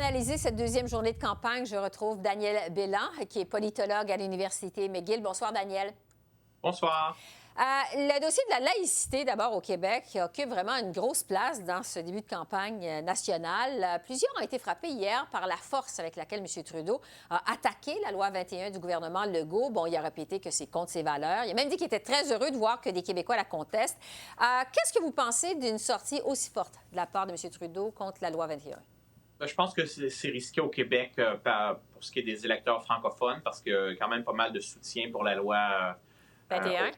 analyser cette deuxième journée de campagne, je retrouve Daniel Bélan, qui est politologue à l'Université McGill. Bonsoir, Daniel. Bonsoir. Le dossier de la laïcité, d'abord au Québec, qui occupe vraiment une grosse place dans ce début de campagne nationale. Plusieurs ont été frappés hier par la force avec laquelle M. Trudeau a attaqué la loi 21 du gouvernement Legault. Bon, il a répété que c'est contre ses valeurs. Il a même dit qu'il était très heureux de voir que des Québécois la contestent. Qu'est-ce que vous pensez d'une sortie aussi forte de la part de M. Trudeau contre la loi 21? Je pense que c'est risqué au Québec pour ce qui est des électeurs francophones, parce qu'il y a quand même pas mal de soutien pour la loi 21?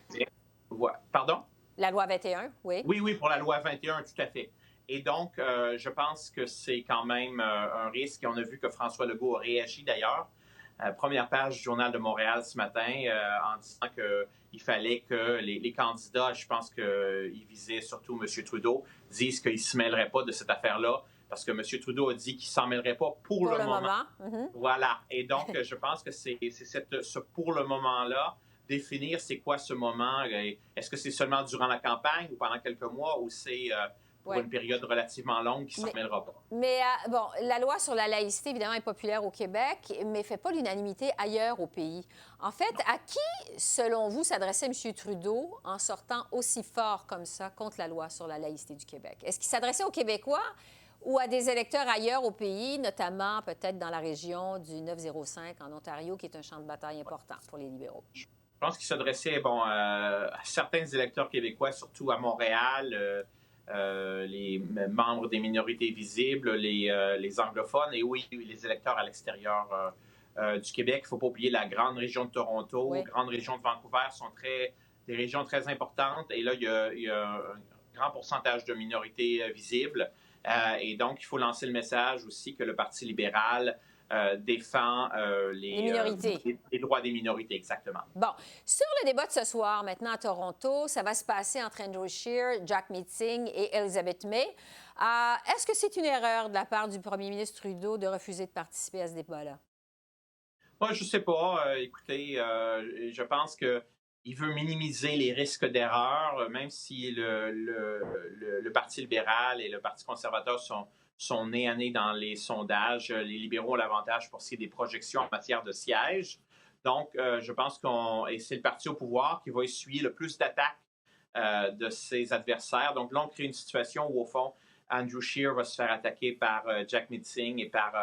Pardon? La loi 21, oui. Oui, pour la loi 21, tout à fait. Et donc, je pense que c'est quand même un risque. Et on a vu que François Legault a réagi d'ailleurs. Première page du Journal de Montréal ce matin en disant qu'il fallait que les candidats, je pense qu'ils visaient surtout M. Trudeau, disent qu'ils ne se mêleraient pas de cette affaire-là parce que M. Trudeau a dit qu'il ne s'en mêlerait pas pour le moment. Mm-hmm. Voilà. Et donc, je pense que c'est ce pour le moment-là, définir c'est quoi ce moment. Est-ce que c'est seulement durant la campagne ou pendant quelques mois ou c'est pour une période relativement longue qui ne s'en mêlera pas? Mais bon, la loi sur la laïcité, évidemment, est populaire au Québec, mais ne fait pas l'unanimité ailleurs au pays. En fait, à qui, selon vous, s'adressait M. Trudeau en sortant aussi fort comme ça contre la loi sur la laïcité du Québec? Est-ce qu'il s'adressait aux Québécois ou à des électeurs ailleurs au pays, notamment peut-être dans la région du 905 en Ontario, qui est un champ de bataille important pour les libéraux? Je pense qu'il s'adressait à certains électeurs québécois, surtout à Montréal, les membres des minorités visibles, les anglophones et oui, les électeurs à l'extérieur du Québec. Il ne faut pas oublier la grande région de Toronto, la grande région de Vancouver sont des régions très importantes. Et là, il y a un grand pourcentage de minorités visibles. Et donc, il faut lancer le message aussi que le Parti libéral défend les droits des minorités, exactement. Bon, sur le débat de ce soir, maintenant à Toronto, ça va se passer entre Andrew Scheer, Jack Meeting et Elizabeth May. Est-ce que c'est une erreur de la part du premier ministre Trudeau de refuser de participer à ce débat-là? Moi, je ne sais pas. Écoutez, je pense qu'il veut minimiser les risques d'erreur, même si le Parti libéral et le Parti conservateur sont nez à nez dans les sondages. Les libéraux ont l'avantage pour ce qui est des projections en matière de sièges. Donc, je pense et c'est le parti au pouvoir qui va essuyer le plus d'attaques de ses adversaires. Donc là, on crée une situation où, au fond, Andrew Scheer va se faire attaquer par Jack Meeting et par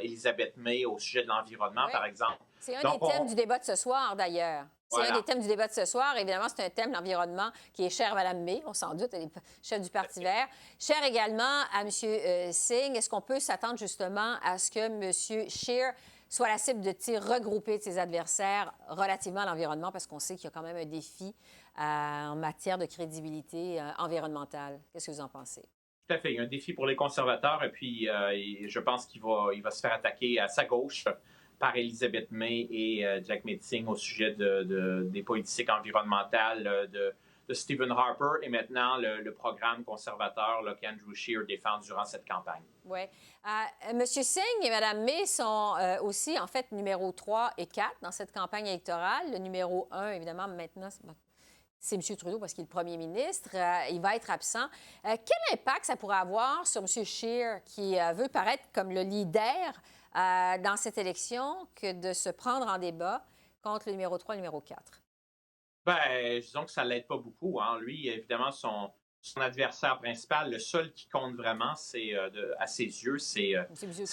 Elizabeth May au sujet de l'environnement, par exemple. C'est un des thèmes du débat de ce soir, d'ailleurs. C'est un des thèmes du débat de ce soir. Évidemment, c'est un thème, l'environnement, qui est cher à Mme May, on s'en doute, elle est chef du Parti vert. Cher également à M. Singh. Est-ce qu'on peut s'attendre justement à ce que M. Scheer soit la cible de tir regroupé de ses adversaires relativement à l'environnement, parce qu'on sait qu'il y a quand même un défi en matière de crédibilité environnementale. Qu'est-ce que vous en pensez? Tout à fait. Il y a un défi pour les conservateurs et puis je pense qu'il va se faire attaquer à sa gauche par Elizabeth May et Jack Meeting au sujet des politiques environnementales de Stephen Harper et maintenant le programme conservateur qu'Andrew Scheer défend durant cette campagne. Oui. M. Singh et Mme May sont aussi, en fait, numéro 3 et 4 dans cette campagne électorale. Le numéro 1, évidemment, maintenant, c'est M. Trudeau parce qu'il est le premier ministre. Il va être absent. Quel impact ça pourrait avoir sur M. Scheer qui veut paraître comme le leader dans cette élection que de se prendre en débat contre le numéro 3 et le numéro 4? Bien, disons que ça ne l'aide pas beaucoup. Hein. Lui, évidemment, son adversaire principal, le seul qui compte vraiment, à ses yeux, c'est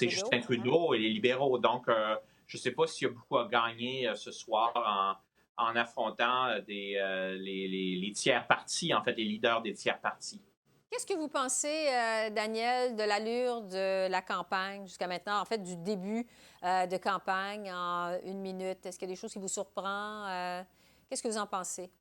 Justin Trudeau et les libéraux. Donc, je ne sais pas s'il y a beaucoup à gagner ce soir en affrontant les tiers partis, en fait, les leaders des tiers partis. Qu'est-ce que vous pensez, Daniel, de l'allure de la campagne jusqu'à maintenant, en fait, du début de campagne en 1 minute? Est-ce qu'il y a des choses qui vous surprennent? Qu'est-ce que vous en pensez?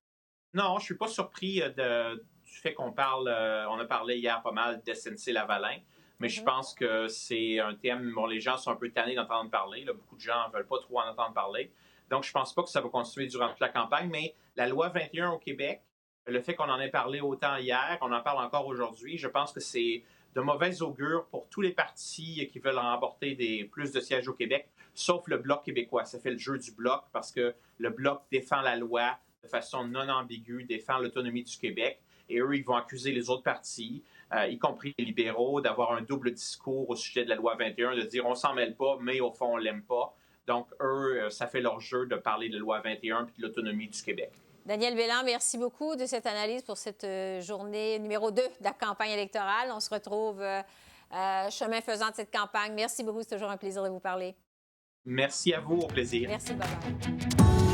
Non, je ne suis pas surpris du fait qu'on parle, on a parlé hier pas mal d'SNC-Lavalin, mais je pense que c'est un thème dont les gens sont un peu tannés d'entendre parler. Là. Beaucoup de gens ne veulent pas trop en entendre parler. Donc, je ne pense pas que ça va continuer durant toute la campagne, mais la loi 21 au Québec, le fait qu'on en ait parlé autant hier, on en parle encore aujourd'hui, je pense que c'est de mauvais augure pour tous les partis qui veulent remporter plus de sièges au Québec, sauf le Bloc québécois. Ça fait le jeu du Bloc parce que le Bloc défend la loi de façon non ambiguë, défend l'autonomie du Québec. Et eux, ils vont accuser les autres partis y compris les libéraux, d'avoir un double discours au sujet de la loi 21, de dire on s'en mêle pas, mais au fond, on l'aime pas. Donc, eux, ça fait leur jeu de parler de la loi 21 et de l'autonomie du Québec. Daniel Béland, merci beaucoup de cette analyse pour cette journée numéro 2 de la campagne électorale. On se retrouve chemin faisant de cette campagne. Merci beaucoup, c'est toujours un plaisir de vous parler. Merci à vous, au plaisir. Merci, bye-bye.